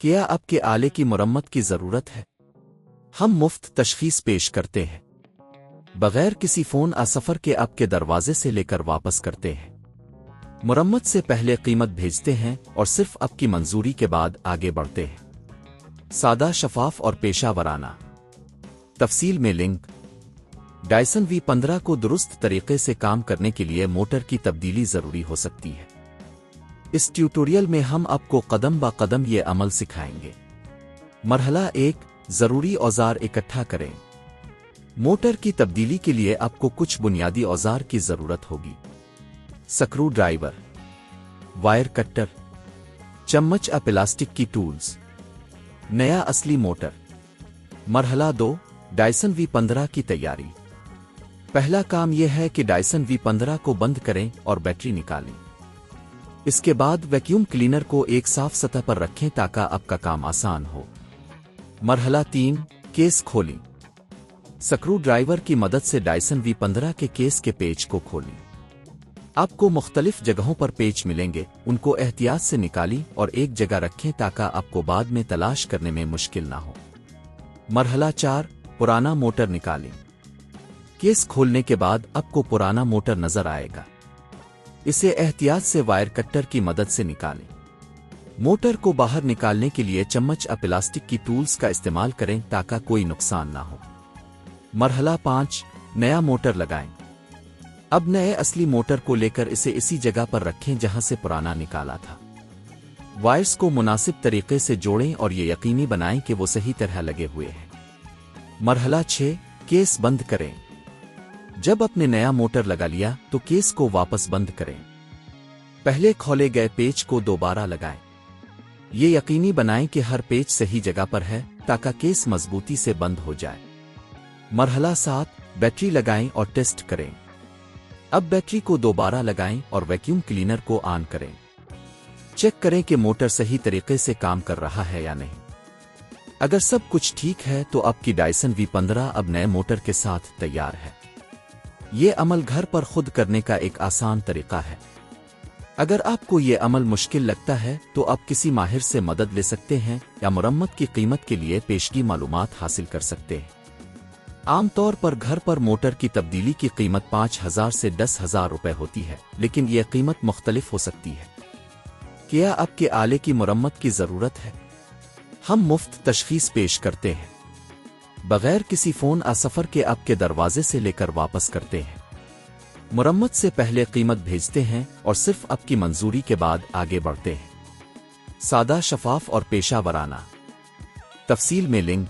کیا آپ کے آلے کی مرمت کی ضرورت ہے؟ ہم مفت تشخیص پیش کرتے ہیں، بغیر کسی فون سفر کے آپ کے دروازے سے لے کر واپس کرتے ہیں۔ مرمت سے پہلے قیمت بھیجتے ہیں اور صرف آپ کی منظوری کے بعد آگے بڑھتے ہیں۔ سادہ، شفاف اور پیشہ ورانہ۔ تفصیل میں لنک۔ ڈائسن V15 کو درست طریقے سے کام کرنے کے لیے موٹر کی تبدیلی ضروری ہو سکتی ہے۔ اس ٹیوٹوریل میں ہم آپ کو قدم با قدم یہ عمل سکھائیں گے۔ مرحلہ 1، ضروری اوزار اکٹھا کریں۔ موٹر کی تبدیلی کے لیے آپ کو کچھ بنیادی اوزار کی ضرورت ہوگی۔ سکرو ڈرائیور، وائر کٹر، چمچ پلاسٹک کی ٹولز، نیا اصلی موٹر۔ مرحلہ 2، ڈائسن V15 کی تیاری۔ پہلا کام یہ ہے کہ ڈائسن V15 کو بند کریں اور بیٹری نکالیں۔ اس کے بعد ویکیوم کلینر کو ایک صاف سطح پر رکھیں تاکہ آپ کا کام آسان ہو۔ مرحلہ 3، کیس کھولیں۔ سکرو ڈرائیور کی مدد سے ڈائسن V15 کے کیس کے پیچ کو کھولیں۔ آپ کو مختلف جگہوں پر پیچ ملیں گے، ان کو احتیاط سے نکالیں اور ایک جگہ رکھیں تاکہ آپ کو بعد میں تلاش کرنے میں مشکل نہ ہو۔ مرحلہ 4، پرانا موٹر نکالیں۔ کیس کھولنے کے بعد آپ کو پرانا موٹر نظر آئے گا۔ اسے احتیاط سے وائر کٹر کی مدد سے نکالیں۔ موٹر کو باہر نکالنے کے لیے چمچ پلاسٹک کی ٹولز کا استعمال کریں تاکہ کوئی نقصان نہ ہو۔ مرحلہ 5، نیا موٹر لگائیں۔ اب نئے اصلی موٹر کو لے کر اسے اسی جگہ پر رکھیں جہاں سے پرانا نکالا تھا۔ وائرز کو مناسب طریقے سے جوڑیں اور یہ یقینی بنائیں کہ وہ صحیح طرح لگے ہوئے ہیں۔ مرحلہ 6، کیس بند کریں۔ جب آپ نے نیا موٹر لگا لیا تو کیس کو واپس بند کریں۔ پہلے کھولے گئے پیچ کو دوبارہ لگائیں۔ یہ یقینی بنائیں کہ ہر پیچ صحیح جگہ پر ہے تاکہ کیس مضبوطی سے بند ہو جائے۔ مرحلہ 7، بیٹری لگائیں اور ٹیسٹ کریں۔ اب بیٹری کو دوبارہ لگائیں اور ویکیوم کلینر کو آن کریں۔ چیک کریں کہ موٹر صحیح طریقے سے کام کر رہا ہے یا نہیں۔ اگر سب کچھ ٹھیک ہے تو آپ کی ڈائسن V15 اب نئے موٹر کے ساتھ تیار ہے۔ یہ عمل گھر پر خود کرنے کا ایک آسان طریقہ ہے۔ اگر آپ کو یہ عمل مشکل لگتا ہے تو آپ کسی ماہر سے مدد لے سکتے ہیں یا مرمت کی قیمت کے لیے پیشگی معلومات حاصل کر سکتے ہیں۔ عام طور پر گھر پر موٹر کی تبدیلی کی قیمت 5,000 سے 10,000 روپے ہوتی ہے، لیکن یہ قیمت مختلف ہو سکتی ہے۔ کیا آپ کے آلے کی مرمت کی ضرورت ہے؟ ہم مفت تشخیص پیش کرتے ہیں، بغیر کسی فون سفر کے آپ کے دروازے سے لے کر واپس کرتے ہیں۔ مرمت سے پہلے قیمت بھیجتے ہیں اور صرف آپ کی منظوری کے بعد آگے بڑھتے ہیں۔ سادہ، شفاف اور پیشہ ورانہ۔ تفصیل میں لنک۔